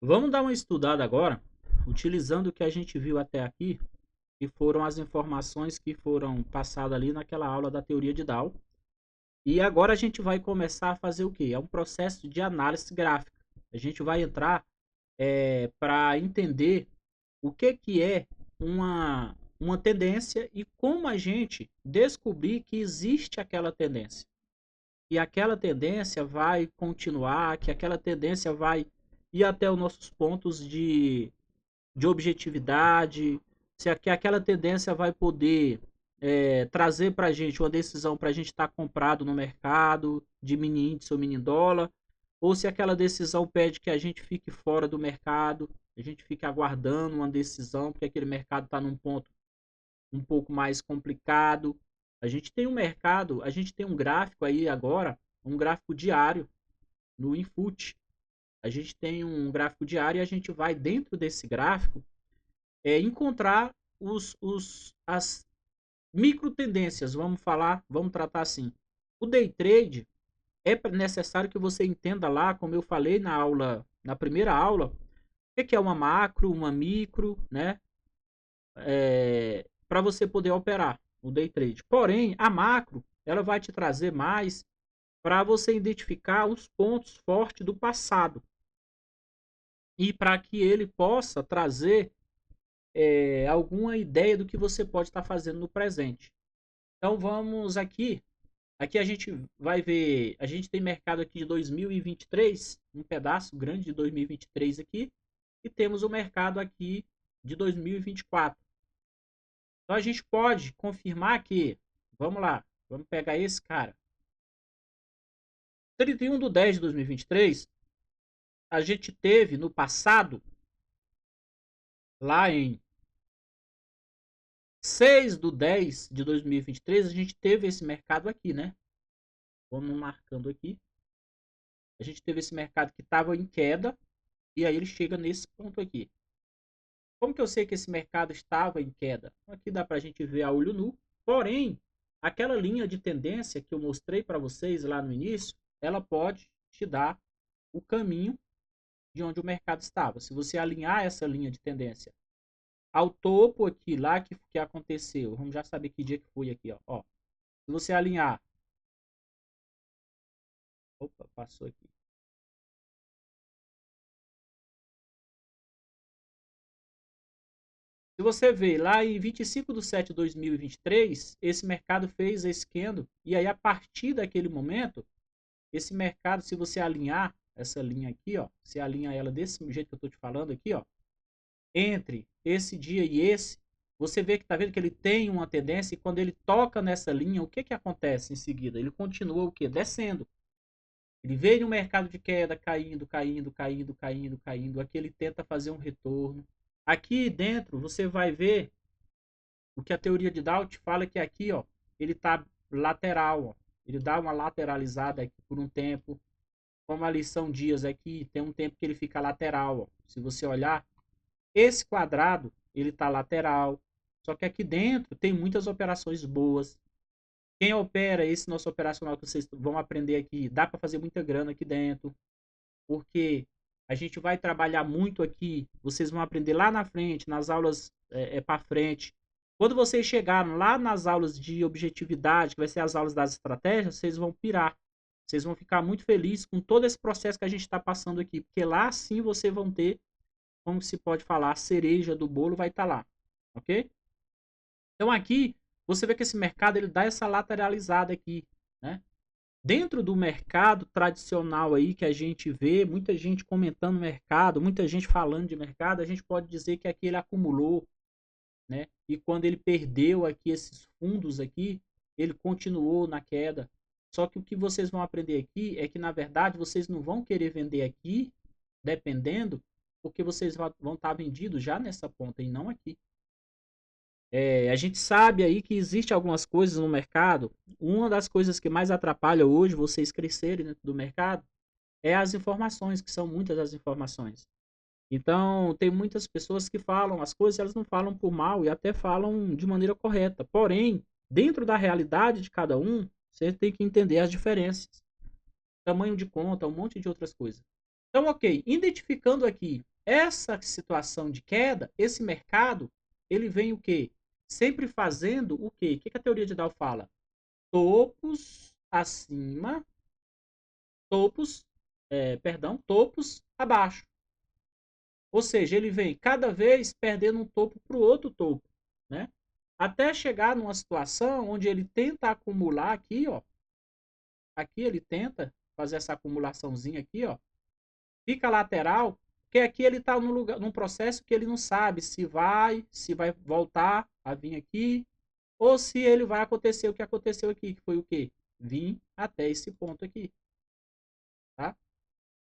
Vamos dar uma estudada agora, utilizando o que a gente viu até aqui, que foram as informações que foram passadas ali naquela aula da teoria de Dow. E agora a gente vai começar a fazer o quê? É um processo de análise gráfica. A gente vai entrar para entender o que é uma tendência e como a gente descobrir que existe aquela tendência. E aquela tendência vai continuar, que aquela tendência vai ir até os nossos pontos de objetividade, se aquela tendência vai poder trazer para a gente uma decisão para a gente estar comprado no mercado de mini índice ou mini dólar, ou se aquela decisão pede que a gente fique fora do mercado, a gente fique aguardando uma decisão, porque aquele mercado está num ponto um pouco mais complicado. A gente tem um mercado, a gente tem um gráfico aí agora, um gráfico diário no Infut. A gente tem um gráfico diário e a gente vai dentro desse gráfico encontrar as micro tendências, vamos falar, vamos tratar assim. O day trade é necessário que você entenda lá, como eu falei na aula, na primeira aula, o que é uma macro, uma micro, né? Para você poder operar o day trade. Porém, a macro, ela vai te trazer mais para você identificar os pontos fortes do passado e para que ele possa trazer alguma ideia do que você pode estar fazendo no presente. Então vamos aqui. Aqui a gente vai ver, a gente tem mercado aqui de 2023, um pedaço grande de 2023 aqui, e temos o mercado aqui de 2024. Então a gente pode confirmar que, vamos lá, vamos pegar esse cara. 31/10 de 2023, a gente teve no passado, lá em 6/10 de 2023, a gente teve esse mercado aqui, né? Vamos marcando aqui. A gente teve esse mercado que estava em queda, e aí ele chega nesse ponto aqui. Como que eu sei que esse mercado estava em queda? Aqui dá para a gente ver a olho nu. Porém, aquela linha de tendência que eu mostrei para vocês lá no início, ela pode te dar o caminho de onde o mercado estava. Se você alinhar essa linha de tendência ao topo aqui, lá que aconteceu, vamos já saber que dia que foi aqui, ó. Se você alinhar... Opa, passou aqui. Se você ver lá em 25/7/2023, esse mercado fez esse candle, e aí a partir daquele momento, esse mercado, se você alinhar essa linha aqui, ó, se alinha ela desse jeito que eu estou te falando aqui, ó, entre esse dia e esse, você vê que tá vendo que ele tem uma tendência, e quando ele toca nessa linha, o que que acontece em seguida? Ele continua o quê? Descendo. Ele veio no mercado de queda, caindo, caindo, caindo, caindo, caindo. Aqui ele tenta fazer um retorno. Aqui dentro você vai ver o que a teoria de Dow te fala, que aqui, ó, ele tá lateral, ó. Ele dá uma lateralizada aqui por um tempo. Como a lição dias aqui, tem um tempo que ele fica lateral, ó. Se você olhar, esse quadrado, ele tá lateral. Só que aqui dentro tem muitas operações boas. Quem opera esse nosso operacional que vocês vão aprender aqui, dá para fazer muita grana aqui dentro, porque a gente vai trabalhar muito aqui, vocês vão aprender lá na frente, nas aulas para frente. Quando vocês chegarem lá nas aulas de objetividade, que vai ser as aulas das estratégias, vocês vão pirar. Vocês vão ficar muito felizes com todo esse processo que a gente está passando aqui, porque lá sim vocês vão ter, como se pode falar, a cereja do bolo vai estar lá, ok? Então aqui, você vê que esse mercado ele dá essa lateralizada aqui, né? Dentro do mercado tradicional aí que a gente vê, muita gente comentando mercado, muita gente falando de mercado, a gente pode dizer que aqui ele acumulou, né? E quando ele perdeu aqui esses fundos aqui, ele continuou na queda. Só que o que vocês vão aprender aqui é que, na verdade, vocês não vão querer vender aqui, dependendo, porque vocês vão estar vendidos já nessa ponta e não aqui. A gente sabe aí que existe algumas coisas no mercado. Uma das coisas que mais atrapalha hoje vocês crescerem dentro do mercado é as informações, que são muitas as informações. Então, tem muitas pessoas que falam as coisas, elas não falam por mal e até falam de maneira correta. Porém, dentro da realidade de cada um, você tem que entender as diferenças. Tamanho de conta, um monte de outras coisas. Então, ok, identificando aqui essa situação de queda, esse mercado, ele vem o quê? Sempre fazendo o quê? O que a teoria de Dow fala? Topos acima, topos abaixo. Ou seja, ele vem cada vez perdendo um topo para o outro topo, né? Até chegar numa situação onde ele tenta acumular aqui, ó. Aqui ele tenta fazer essa acumulaçãozinha aqui, ó. Fica lateral, porque aqui ele está num processo que ele não sabe se vai voltar a vir aqui, ou se ele vai acontecer o que aconteceu aqui, que foi o quê? Vir até esse ponto aqui, tá?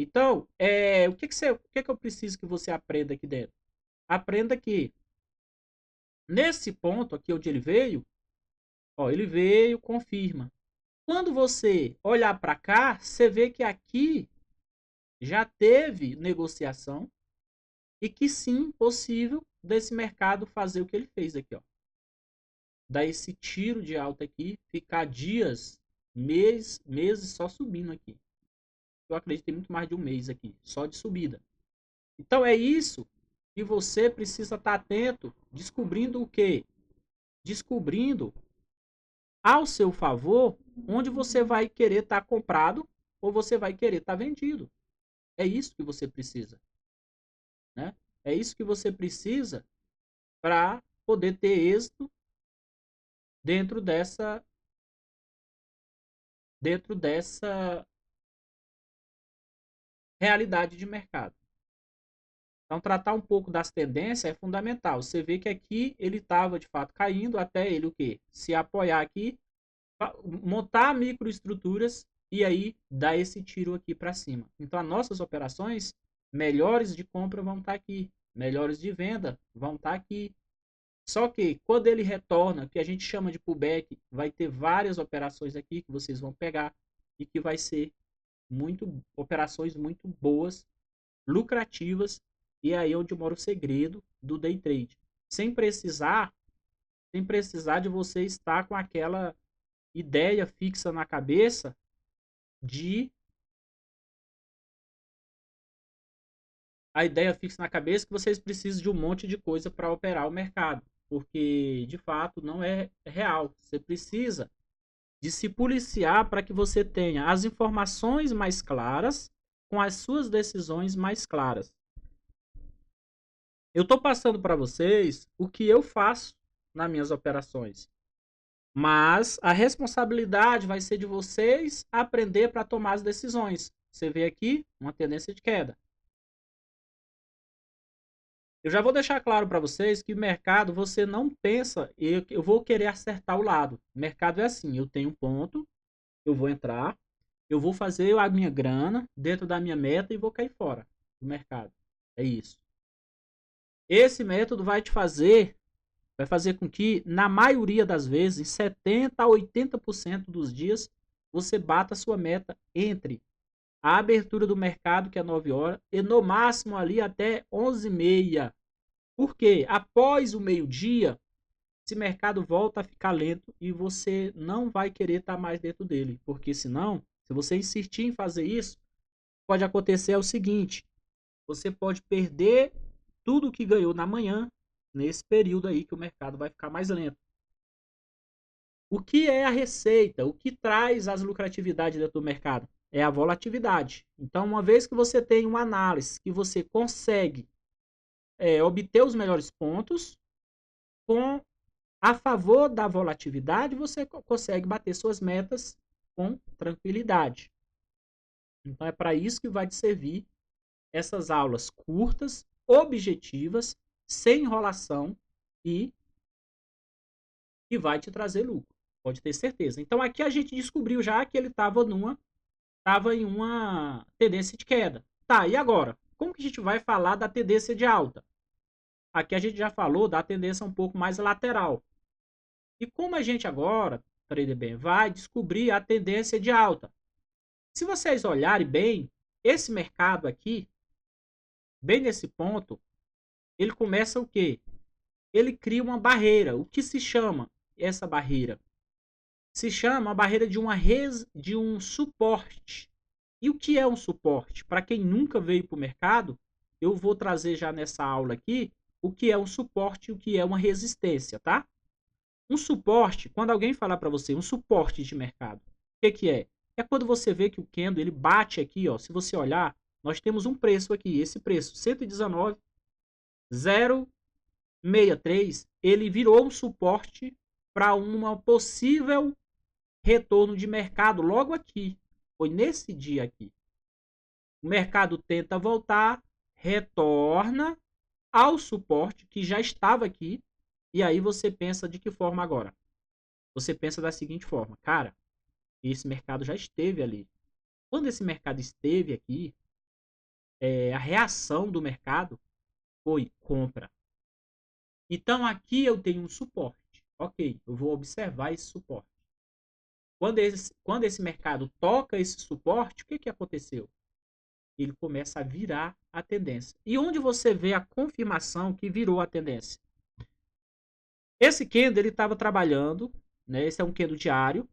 Então, o que eu preciso que você aprenda aqui dentro? Aprenda que nesse ponto aqui onde ele veio, ó, ele veio, confirma. Quando você olhar para cá, você vê que aqui já teve negociação e que sim, possível desse mercado fazer o que ele fez aqui, ó. Dar esse tiro de alta aqui, ficar dias, meses só subindo aqui. Eu acredito que tem muito mais de um mês aqui, só de subida. Então é isso que você precisa estar atento, descobrindo o quê? Descobrindo ao seu favor onde você vai querer estar comprado ou você vai querer estar vendido. É isso que você precisa, né? É isso que você precisa para poder ter êxito dentro dessa realidade de mercado. Então, tratar um pouco das tendências é fundamental. Você vê que aqui ele estava, de fato, caindo até ele o quê? Se apoiar aqui, montar microestruturas e aí dar esse tiro aqui para cima. Então, as nossas operações melhores de compra vão estar aqui, melhores de venda vão estar aqui. Só que quando ele retorna, que a gente chama de pullback, vai ter várias operações aqui que vocês vão pegar e que vai ser operações muito boas, lucrativas, e é aí onde mora o segredo do day trade. Sem precisar de você estar com aquela ideia fixa na cabeça que vocês precisam de um monte de coisa para operar o mercado, porque de fato não é real. Você precisa de se policiar para que você tenha as informações mais claras com as suas decisões mais claras. Eu estou passando para vocês o que eu faço nas minhas operações. Mas a responsabilidade vai ser de vocês aprender para tomar as decisões. Você vê aqui uma tendência de queda. Eu já vou deixar claro para vocês que o mercado, você não pensa, eu vou querer acertar o lado. O mercado é assim, eu tenho um ponto, eu vou entrar, eu vou fazer a minha grana dentro da minha meta e vou cair fora do mercado. É isso. Esse método vai fazer com que, na maioria das vezes, em 70 a 80% dos dias, você bata a sua meta entre a abertura do mercado, que é 9 horas, e no máximo ali até 11h30. Por quê? Após o meio-dia, esse mercado volta a ficar lento e você não vai querer estar mais dentro dele. Porque senão, se você insistir em fazer isso, pode acontecer o seguinte: você pode perder tudo que ganhou na manhã, nesse período aí que o mercado vai ficar mais lento. O que é a receita? O que traz as lucratividades dentro do mercado? É a volatilidade. Então, uma vez que você tem uma análise que você consegue obter os melhores pontos, a favor da volatilidade, você consegue bater suas metas com tranquilidade. Então, é para isso que vai te servir essas aulas curtas, objetivas, sem enrolação e que vai te trazer lucro. Pode ter certeza. Então, aqui a gente descobriu já que ele estava em uma tendência de queda. Tá, e agora? Como que a gente vai falar da tendência de alta? Aqui a gente já falou da tendência um pouco mais lateral. E como a gente agora, trader bem, vai descobrir a tendência de alta? Se vocês olharem bem, esse mercado aqui, bem nesse ponto, ele começa o quê? Ele cria uma barreira. O que se chama essa barreira? Se chama a barreira de um suporte. E o que é um suporte? Para quem nunca veio para o mercado, eu vou trazer já nessa aula aqui o que é um suporte e o que é uma resistência, tá? Um suporte, quando alguém falar para você um suporte de mercado, o que que é? É quando você vê que o candle ele bate aqui, ó, se você olhar, nós temos um preço aqui, esse preço, 119,063, ele virou um suporte para uma possível retorno de mercado logo aqui. Foi nesse dia aqui. O mercado tenta voltar, retorna ao suporte que já estava aqui, e aí você pensa de que forma agora? Você pensa da seguinte forma, cara, esse mercado já esteve ali. Quando esse mercado esteve aqui, a reação do mercado foi compra. Então aqui eu tenho um suporte. Ok, eu vou observar esse suporte. Quando esse mercado toca esse suporte, o que, que aconteceu? Ele começa a virar a tendência. E onde você vê a confirmação que virou a tendência? Esse candle ele estava trabalhando, né? Esse é um candle diário.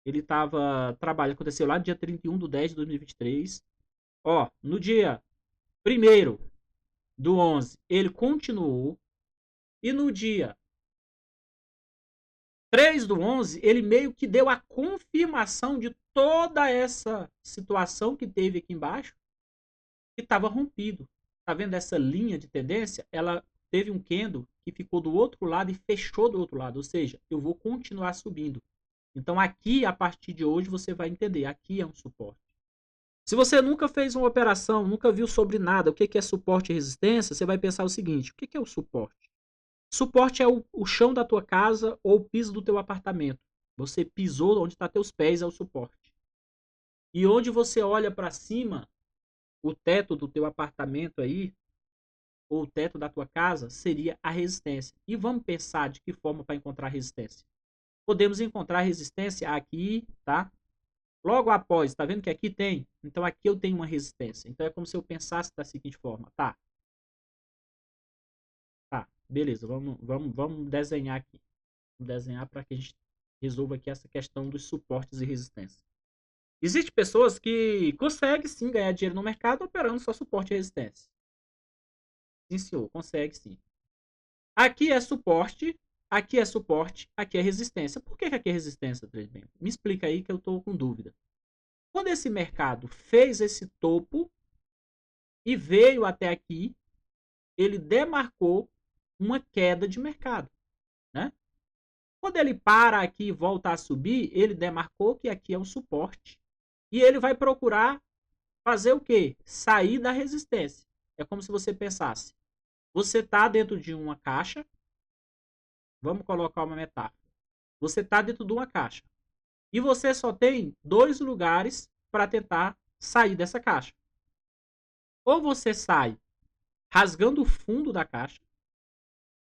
Ele estava trabalhando, aconteceu lá no dia 31/10/2023. Ó, no dia 1º do 11, ele continuou. E no dia 3/11, ele meio que deu a confirmação de toda essa situação que teve aqui embaixo, que estava rompido. Tá vendo essa linha de tendência? Ela teve um candle que ficou do outro lado e fechou do outro lado. Ou seja, eu vou continuar subindo. Então aqui, a partir de hoje, você vai entender. Aqui é um suporte. Se você nunca fez uma operação, nunca viu sobre nada o que é suporte e resistência, você vai pensar o seguinte: o que é o suporte? Suporte é o chão da tua casa ou o piso do teu apartamento. Você pisou onde está teus pés, é o suporte. E onde você olha para cima, o teto do teu apartamento aí, ou o teto da tua casa, seria a resistência. E vamos pensar de que forma para encontrar resistência. Podemos encontrar resistência aqui, tá? Logo após, tá vendo que aqui tem? Então aqui eu tenho uma resistência. Então é como se eu pensasse da seguinte forma, tá? Tá, beleza, vamos desenhar aqui. Vamos desenhar para que a gente resolva aqui essa questão dos suportes e resistência. Existem pessoas que conseguem sim ganhar dinheiro no mercado operando só suporte e resistência. Sim, senhor, consegue sim. Aqui é suporte, aqui é suporte, aqui é resistência. Por que aqui é resistência, Tradebem? Me explica aí que eu estou com dúvida. Quando esse mercado fez esse topo e veio até aqui, ele demarcou uma queda de mercado, né? Quando ele para aqui e volta a subir, ele demarcou que aqui é um suporte. E ele vai procurar fazer o quê? Sair da resistência. É como se você pensasse, você está dentro de uma caixa, vamos colocar uma metáfora. Você está dentro de uma caixa e você só tem dois lugares para tentar sair dessa caixa. Ou você sai rasgando o fundo da caixa,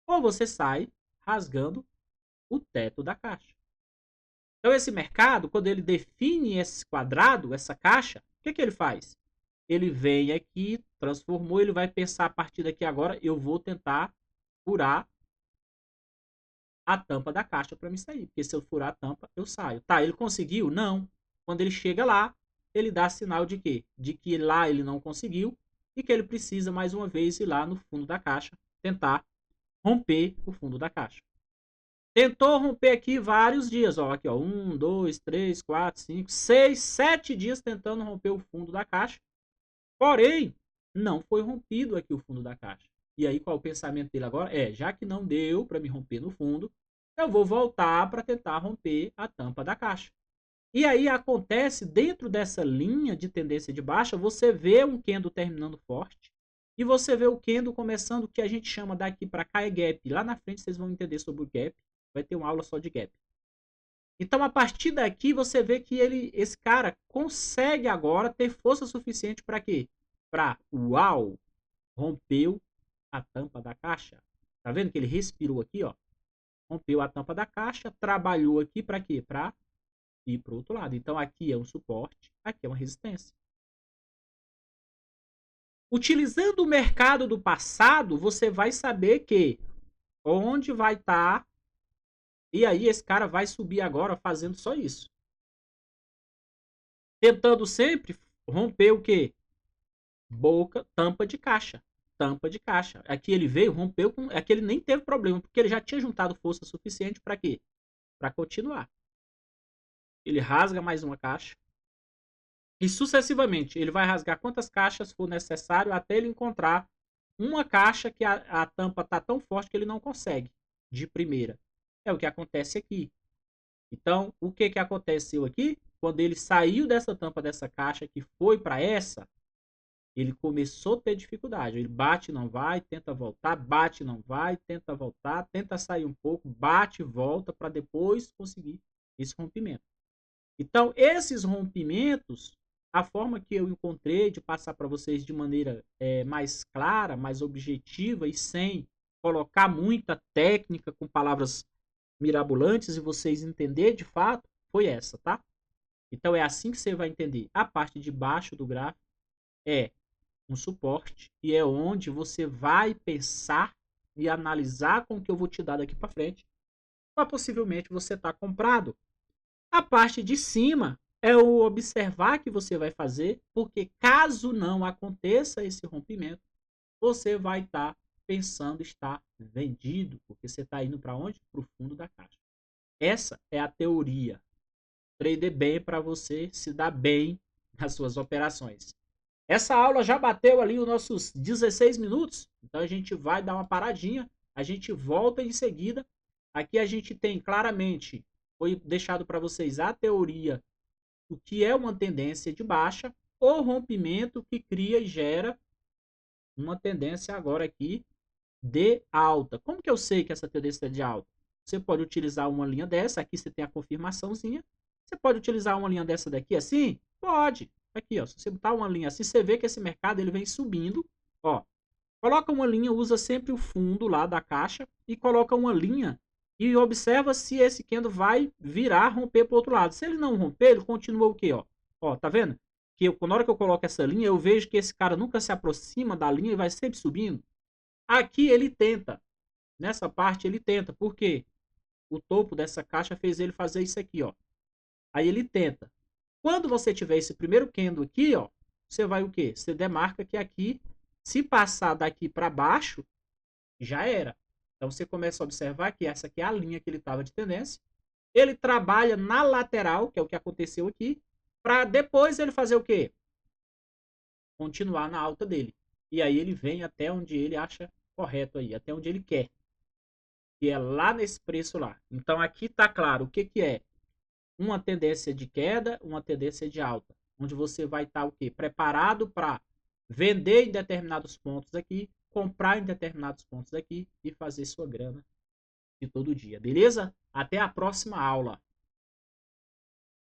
ou você sai rasgando o teto da caixa. Então esse mercado, quando ele define esse quadrado, essa caixa, o que ele faz? Ele vem aqui, transformou, ele vai pensar a partir daqui agora, eu vou tentar furar a tampa da caixa para me sair. Porque se eu furar a tampa, eu saio. Tá, ele conseguiu? Não. Quando ele chega lá, ele dá sinal de quê? De que lá ele não conseguiu e que ele precisa mais uma vez ir lá no fundo da caixa, tentar romper o fundo da caixa. Tentou romper aqui vários dias, ó, aqui ó, 1, 2, 3, 4, 5, 6, 7 dias tentando romper o fundo da caixa. Porém, não foi rompido aqui o fundo da caixa. E aí qual é o pensamento dele agora? Já que não deu para me romper no fundo, eu vou voltar para tentar romper a tampa da caixa. E aí acontece, dentro dessa linha de tendência de baixa, você vê um candle terminando forte e você vê o candle começando, o que a gente chama daqui para cá é gap. Lá na frente vocês vão entender sobre o gap, vai ter uma aula só de gap. Então a partir daqui você vê que esse cara consegue agora ter força suficiente para quê? Para, uau, rompeu a tampa da caixa. Tá vendo que ele respirou aqui, ó? Rompeu a tampa da caixa, trabalhou aqui para quê? Para ir para o outro lado. Então aqui é um suporte, aqui é uma resistência. Utilizando o mercado do passado, você vai saber que onde vai estar, e aí esse cara vai subir agora fazendo só isso. Tentando sempre romper o quê? Tampa de caixa. tampa de caixa. Aqui ele veio, rompeu, aqui ele nem teve problema, porque ele já tinha juntado força suficiente para quê? Para continuar. Ele rasga mais uma caixa. E sucessivamente, ele vai rasgar quantas caixas for necessário até ele encontrar uma caixa que a tampa está tão forte que ele não consegue de primeira. É o que acontece aqui. Então, o que aconteceu aqui? Quando ele saiu dessa tampa dessa caixa que foi para essa, ele começou a ter dificuldade. Ele bate, não vai, tenta voltar, bate, não vai, tenta voltar, tenta sair um pouco, bate, volta, para depois conseguir esse rompimento. Então, esses rompimentos, a forma que eu encontrei de passar para vocês de maneira mais clara, mais objetiva e sem colocar muita técnica com palavras mirabolantes e vocês entenderem de fato, foi essa, tá? Então, é assim que você vai entender. A parte de baixo do gráfico é um suporte e é onde você vai pensar e analisar com o que eu vou te dar daqui para frente, para possivelmente você estar comprado. A parte de cima é o observar que você vai fazer, porque caso não aconteça esse rompimento, você vai estar pensando estar vendido, porque você está indo para onde? Para o fundo da caixa. Essa é a teoria. Trader bem para você se dar bem nas suas operações. Essa aula já bateu ali os nossos 16 minutos, então a gente vai dar uma paradinha, a gente volta em seguida. Aqui a gente tem claramente, foi deixado para vocês a teoria do que é uma tendência de baixa, o rompimento que cria e gera uma tendência agora aqui de alta. Como que eu sei que essa tendência é de alta? Você pode utilizar uma linha dessa, aqui você tem a confirmaçãozinha. Você pode utilizar uma linha dessa daqui assim? Pode. Aqui, ó, se você botar uma linha assim, você vê que esse mercado ele vem subindo, ó. Coloca uma linha, usa sempre o fundo lá da caixa e coloca uma linha e observa se esse candle vai virar, romper para o outro lado. Se ele não romper, ele continua o quê, ó? Ó, tá vendo? Que na hora que eu coloco essa linha, eu vejo que esse cara nunca se aproxima da linha e vai sempre subindo. Aqui ele tenta. Nessa parte ele tenta. Por quê? O topo dessa caixa fez ele fazer isso aqui, ó. Aí ele tenta. Quando você tiver esse primeiro candle aqui, ó, você vai o quê? Você demarca que aqui, se passar daqui para baixo, já era. Então você começa a observar que essa aqui é a linha que ele estava de tendência. Ele trabalha na lateral, que é o que aconteceu aqui, para depois ele fazer o quê? Continuar na alta dele. E aí ele vem até onde ele acha correto aí, até onde ele quer. Que é lá nesse preço lá. Então aqui está claro o que é uma tendência de queda, uma tendência de alta, onde você vai estar o quê? Preparado para vender em determinados pontos aqui, comprar em determinados pontos aqui e fazer sua grana de todo dia, beleza? Até a próxima aula.